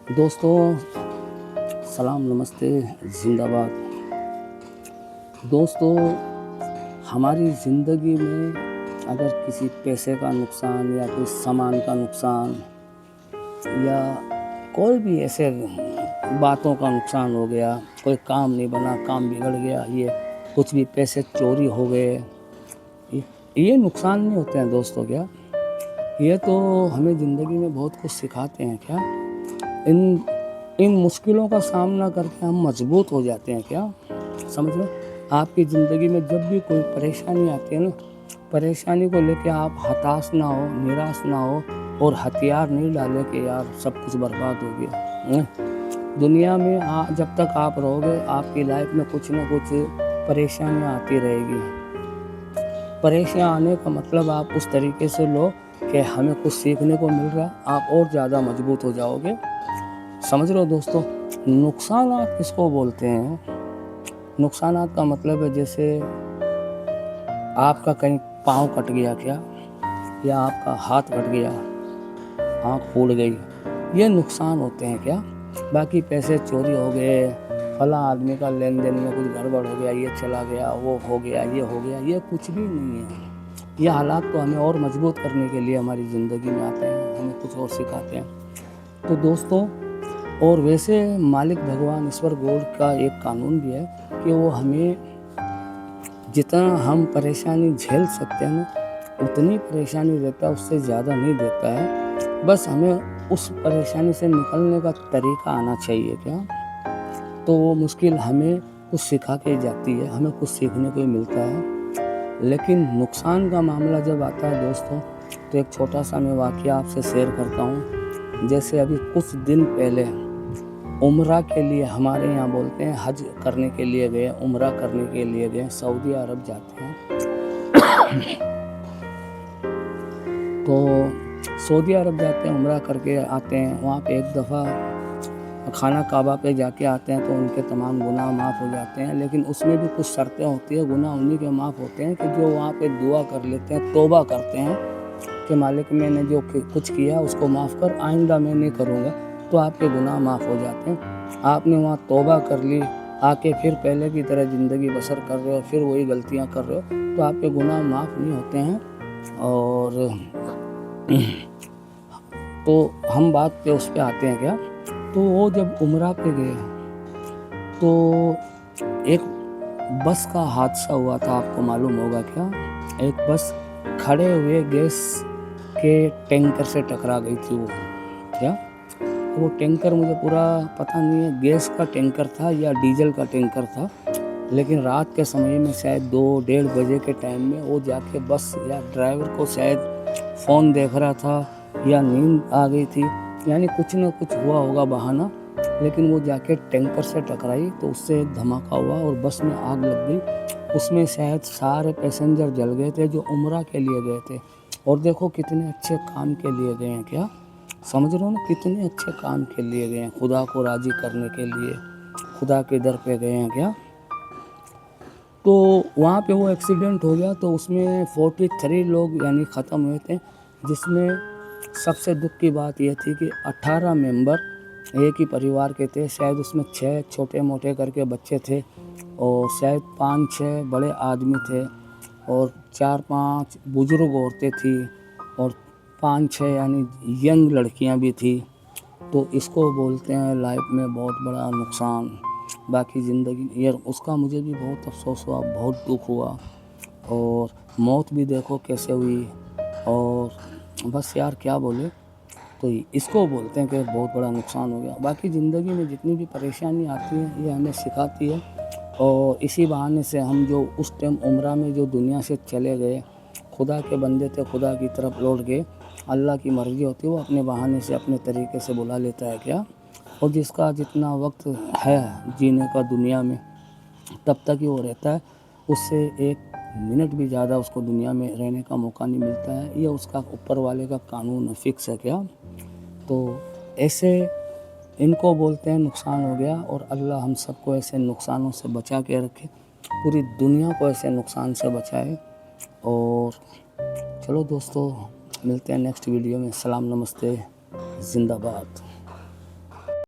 दोस्तों सलाम नमस्ते ज़िंदाबाद। दोस्तों हमारी ज़िंदगी में अगर किसी पैसे का नुकसान या कोई सामान का नुकसान या कोई भी ऐसे बातों का नुकसान हो गया, कोई काम नहीं बना, काम बिगड़ गया, ये कुछ भी पैसे चोरी हो गए, ये नुकसान नहीं होते हैं दोस्तों। क्या ये तो हमें ज़िंदगी में बहुत कुछ सिखाते हैं। क्या इन मुश्किलों का सामना करके हम मजबूत हो जाते हैं। क्या समझ लो, आपकी ज़िंदगी में जब भी कोई परेशानी आती है ना, परेशानी को लेके आप हताश ना हो, निराश ना हो और हथियार नहीं डाले कि यार सब कुछ बर्बाद हो गया। दुनिया में जब तक आप रहोगे आपकी लाइफ में कुछ ना कुछ परेशानियाँ आती रहेगी। परेशान आने का मतलब आप उस तरीके से लो कि हमें कुछ सीखने को मिल रहा, आप और ज़्यादा मजबूत हो जाओगे। समझ लो दोस्तों, नुकसानात किसको बोलते हैं? नुकसानात का मतलब है जैसे आपका कहीं पाँव कट गया क्या, या आपका हाथ कट गया, आँख फूट गई, ये नुकसान होते हैं। क्या बाकी पैसे चोरी हो गए, फला आदमी का लेन देन में कुछ गड़बड़ हो गया, ये चला गया, वो हो गया, ये हो गया, ये कुछ भी नहीं है। ये हालात तो हमें और मजबूत करने के लिए हमारी ज़िंदगी में आते हैं, हमें कुछ और सिखाते हैं। तो दोस्तों, और वैसे मालिक भगवान ईश्वर गॉड का एक कानून भी है कि वो हमें जितना हम परेशानी झेल सकते हैं ना, उतनी परेशानी देता है, उससे ज़्यादा नहीं देता है। बस हमें उस परेशानी से निकलने का तरीका आना चाहिए। क्या तो वो मुश्किल हमें कुछ सिखा के जाती है, हमें कुछ सीखने को मिलता है। लेकिन नुकसान का मामला जब आता है दोस्तों, तो एक छोटा सा मैं वाक़या आपसे शेयर करता हूँ। जैसे अभी कुछ दिन पहले उम्रा के लिए, हमारे यहाँ बोलते हैं हज करने के लिए गए, उम्रा करने के लिए गए, सऊदी अरब जाते हैं। तो सऊदी अरब जाते हैं, उम्रा करके आते हैं। वहाँ पे एक दफ़ा खाना काबा पे जाके आते हैं तो उनके तमाम गुनाह माफ़ हो जाते हैं। लेकिन उसमें भी कुछ शर्तें होती है। गुनाह उन्हीं के माफ़ होते हैं कि जो वहाँ पे दुआ कर लेते हैं, तौबा करते हैं कि मालिक मैंने जो कुछ किया उसको माफ़ कर, आइंदा मैं नहीं करूँगा, तो आपके गुनाह माफ़ हो जाते हैं। आपने वहाँ तौबा कर ली, आके फिर पहले की तरह ज़िंदगी बसर कर रहे हो, फिर वही गलतियाँ कर रहे हो, तो आपके गुनाह माफ़ नहीं होते हैं। और तो हम बात पे उस पे आते हैं। क्या तो वो जब उम्रा पे गए तो एक बस का हादसा हुआ था, आपको मालूम होगा। क्या एक बस खड़े हुए गैस के टैंकर से टकरा गई थी वो। क्या वो टैंकर मुझे पूरा पता नहीं है, गैस का टैंकर था या डीजल का टैंकर था, लेकिन रात के समय में शायद 2-1:30 बजे के टाइम में वो जाके बस या ड्राइवर को शायद फ़ोन देख रहा था या नींद आ गई थी, यानी कुछ ना कुछ हुआ होगा बहाना, लेकिन वो जाके टैंकर से टकराई तो उससे एक धमाका हुआ और बस में आग लग गई। उसमें शायद सारे पैसेंजर जल गए थे जो उम्रा के लिए गए थे। और देखो कितने अच्छे काम के लिए गए हैं। क्या समझ रहे हो ना, कितने अच्छे काम के लिए गए हैं, खुदा को राज़ी करने के लिए, खुदा के दर पे गए हैं। क्या तो वहाँ पे वो एक्सीडेंट हो गया तो उसमें 43 लोग यानी ख़त्म हुए थे, जिसमें सबसे दुख की बात यह थी कि 18 मेंबर एक ही परिवार के थे। शायद उसमें 6 छोटे मोटे करके बच्चे थे और शायद 5-6 बड़े आदमी थे और 4-5 बुज़ुर्ग औरतें थी और 5-6 यानी यंग लड़कियां भी थी। तो इसको बोलते हैं लाइफ में बहुत बड़ा नुकसान। बाकी ज़िंदगी यार उसका मुझे भी बहुत अफसोस हुआ, बहुत दुख हुआ, और मौत भी देखो कैसे हुई। और बस यार क्या बोले, तो इसको बोलते हैं कि बहुत बड़ा नुकसान हो गया। बाकी ज़िंदगी में जितनी भी परेशानी आती है ये हमें सिखाती है, और इसी बहाने से हम जो उस टाइम उम्रा में जो दुनिया से चले गए, खुदा के बंदे थे, खुदा की तरफ लौट गए। अल्लाह की मर्ज़ी होती है, वो अपने बहाने से अपने तरीके से बुला लेता है। क्या और जिसका जितना वक्त है जीने का दुनिया में तब तक ही वो रहता है, उससे एक मिनट भी ज़्यादा उसको दुनिया में रहने का मौका नहीं मिलता है। ये उसका ऊपर वाले का कानून है, फिक्स है। क्या तो ऐसे इनको बोलते हैं नुकसान हो गया, और अल्लाह हम सबको ऐसे नुकसानों से बचा के रखे, पूरी दुनिया को ऐसे नुकसान से बचाए। और चलो दोस्तों, मिलते हैं नेक्स्ट वीडियो में। सलाम नमस्ते ज़िंदाबाद।